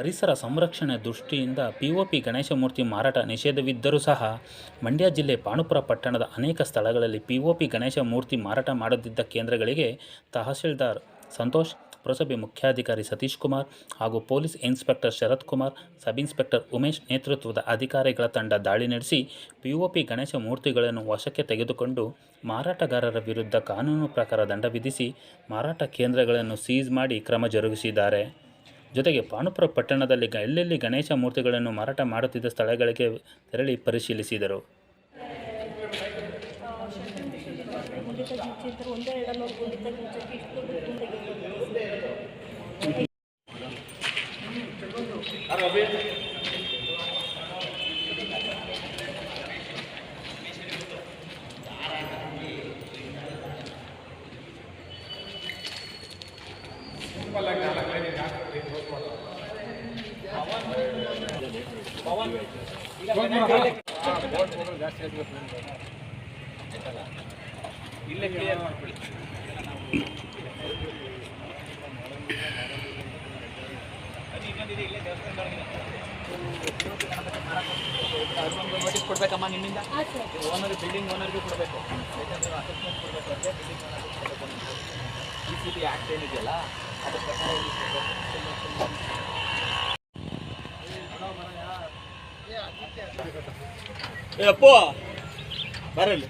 ಪರಿಸರ ಸಂರಕ್ಷಣೆ ದೃಷ್ಟಿಯಿಂದ ಪಿಒಪಿ ಗಣೇಶ ಮೂರ್ತಿ ಮಾರಾಟ ನಿಷೇಧವಿದ್ದರೂ ಸಹ ಮಂಡ್ಯ ಜಿಲ್ಲೆ ಪಾಂಡುಪುರ ಪಟ್ಟಣದ ಅನೇಕ ಸ್ಥಳಗಳಲ್ಲಿ ಪಿಒಪಿ ಗಣೇಶ ಮೂರ್ತಿ ಮಾರಾಟ ಮಾಡದಿದ್ದ ಕೇಂದ್ರಗಳಿಗೆ ತಹಶೀಲ್ದಾರ್ ಸಂತೋಷ್, ಪುರಸಭೆ ಮುಖ್ಯಾಧಿಕಾರಿ ಸತೀಶ್ ಕುಮಾರ್ ಹಾಗೂ police inspector Sharath Kumar, sub inspector Umesh ನೇತೃತ್ವದ ಅಧಿಕಾರಿಗಳ ತಂಡ ದಾಳಿ ನಡೆಸಿ ಪಿಒಪಿ ಗಣೇಶ ಮೂರ್ತಿಗಳನ್ನು ವಶಕ್ಕೆ ತೆಗೆದುಕೊಂಡು ಮಾರಾಟಗಾರರ ವಿರುದ್ಧ ಕಾನೂನು ಪ್ರಕಾರ ದಂಡ ವಿಧಿಸಿ ಮಾರಾಟ ಕೇಂದ್ರಗಳನ್ನು ಸೀಸ್ ಮಾಡಿ ಕ್ರಮ ಜರುಗಿಸಿದ್ದಾರೆ. ಜೊತೆಗೆ ಪಾಂಡುಪುರ ಪಟ್ಟಣದಲ್ಲಿ ಎಲ್ಲೆಲ್ಲಿ ಗಣೇಶ ಮೂರ್ತಿಗಳನ್ನು ಮಾರಾಟ ಮಾಡುತ್ತಿದ್ದ ಸ್ಥಳಗಳಿಗೆ ತೆರಳಿ ಪರಿಶೀಲಿಸಿದರು. ಇಲ್ಲೇ ಕ್ಲಿಯರ್ ಮಾಡ್ಕೊಳ್ಳಿ. ನೋಟಿಸ್ ಕೊಡ್ಬೇಕಮ್ಮ ನಿಮ್ಮಿಂದ. ಓನರ್, ಬಿಲ್ಡಿಂಗ್ ಓನರ್ಗೂ ಕೊಡಬೇಕು, ಯಾಕಂದ್ರೆ ಅಸೆಸ್ಮೆಂಟ್ ಕೊಡಬೇಕು. ಅದೇ ಬಿಲ್ಡಿಂಗ್ ಓನರ್ ಕೊಡಬೇಕು. ECB ಆ್ಯಕ್ಟ್ ಏನಿದೆಯಲ್ಲ ಅದ್ರ ಪ್ರಕಾರ ಅಪ್ಪೋ ಬರಲ್ಲ.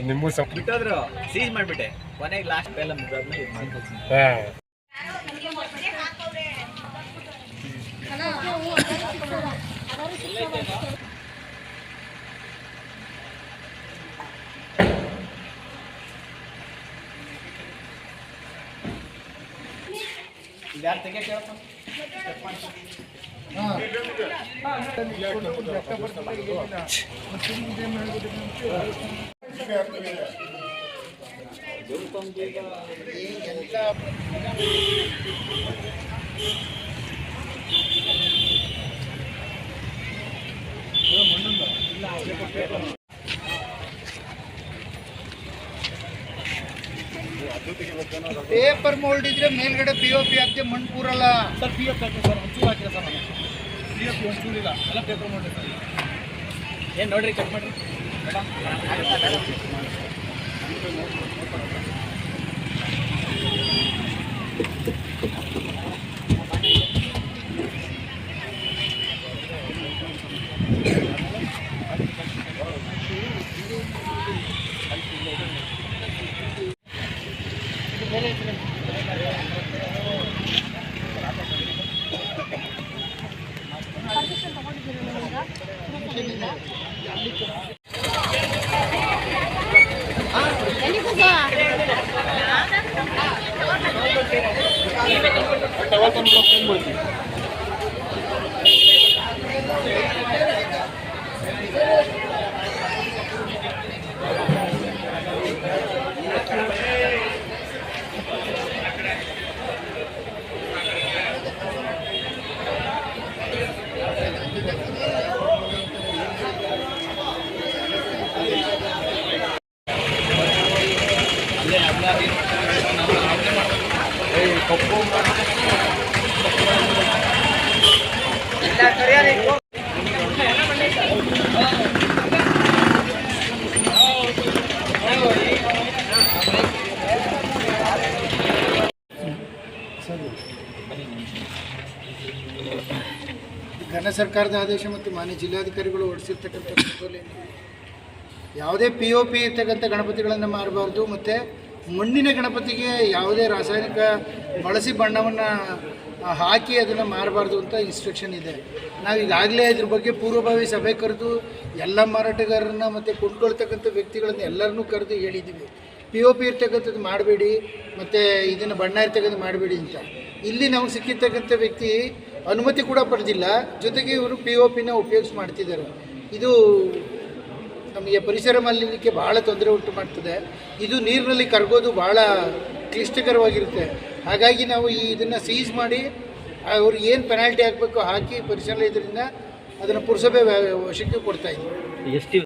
ನಿಮ್ಗೂ ಬಿಟ್ಟೋದ್ರು, ಸೀಸ್ ಮಾಡ್ಬಿಟ್ಟೆ. ಕೊನೆಗೆ ಲಾಸ್ಟ್ ಬೇಲ ಮುಗಿದ್ಮೇಲೆ ಇದು ಮಾಡ್ಕೊಳ್ತೀನಿ. ಯಾರು ತೆಗೆ ಕೇಳಪ್ಪ. ಪೇಪರ್ ಮೋಲ್ಡ್ ಇದ್ರೆ ಮೇಲ್ಗಡೆ POP ಹಾಕಿ ಮಣ್ಣು ಕೂರಲ್ಲ ಸರ್. POP ಹಾಕಿ ಸರ್, ಒಂಚೂರು ಹಾಕಿಲ್ಲ ಸರ್. ನಾನು POP ಒಂಚೂರು ಇಲ್ಲ, ಎಲ್ಲ ಪೇಪರ್ ಮೋಲ್ಡ್ ಸರ್. ಏನು ನೋಡ್ರಿ, ಕಟ್ ಮಾಡಿರಿ ಘನ ಸರ್ಕಾರದ ಆದೇಶ ಮತ್ತು ಮಾನ್ಯ ಜಿಲ್ಲಾಧಿಕಾರಿಗಳು ಹೊರಡಿಸಿರ್ತಕ್ಕಂಥ ಸುತ್ತೋಲೆ ಯಾವುದೇ POP ಇರ್ತಕ್ಕಂಥ ಗಣಪತಿಗಳನ್ನು ಮಾರಬಾರ್ದು, ಮತ್ತು ಮಣ್ಣಿನ ಗಣಪತಿಗೆ ಯಾವುದೇ ರಾಸಾಯನಿಕ ಬಳಸಿ ಬಣ್ಣವನ್ನು ಹಾಕಿ ಅದನ್ನು ಮಾರಬಾರ್ದು ಅಂತ ಇನ್ಸ್ಟ್ರಕ್ಷನ್ ಇದೆ. ನಾವು ಈಗಾಗಲೇ ಇದ್ರ ಬಗ್ಗೆ ಪೂರ್ವಭಾವಿ ಸಭೆ ಕರೆದು ಎಲ್ಲ ಮಾರಾಟಗಾರರನ್ನ ಮತ್ತು ಕೊಂಡ್ಕೊಳ್ತಕ್ಕಂಥ ವ್ಯಕ್ತಿಗಳನ್ನು ಎಲ್ಲರನ್ನೂ ಕರೆದು ಹೇಳಿದ್ದೀವಿ. POP ಇರ್ತಕ್ಕಂಥದ್ದು ಮಾಡಬೇಡಿ, ಮತ್ತು ಇದನ್ನು ಬಣ್ಣ ಇರ್ತಕ್ಕಂಥ ಮಾಡಬೇಡಿ ಅಂತ. ಇಲ್ಲಿ ನಮಗೆ ಸಿಕ್ಕಿರ್ತಕ್ಕಂಥ ವ್ಯಕ್ತಿ ಅನುಮತಿ ಕೂಡ ಪಡೆದಿಲ್ಲ, ಜೊತೆಗೆ ಇವರು POPನ ಉಪಯೋಗಿಸಿ ಮಾಡ್ತಿದ್ದಾರೆ. ಇದು ನಮಗೆ ಪರಿಸರ ಮಾಲಿನ್ಯಕ್ಕೆ ಭಾಳ ತೊಂದರೆ ಉಂಟು ಮಾಡ್ತದೆ. ಇದು ನೀರಿನಲ್ಲಿ ಕರಗೋದು ಭಾಳ ಕ್ಲಿಷ್ಟಕರವಾಗಿರುತ್ತೆ. ಹಾಗಾಗಿ ನಾವು ಇದನ್ನು ಸೀಸ್ ಮಾಡಿ ಅವ್ರಿಗೆ ಏನು ಪೆನಾಲ್ಟಿ ಹಾಕಬೇಕು ಹಾಕಿ ಪರಿಶೀಲನೆ ಇದರಿಂದ ಅದನ್ನು ಪುರಸಭೆ ವಶಕ್ಕೆ ಕೊಡ್ತಾ ಇದ್ದೀವಿ. ಎಷ್ಟು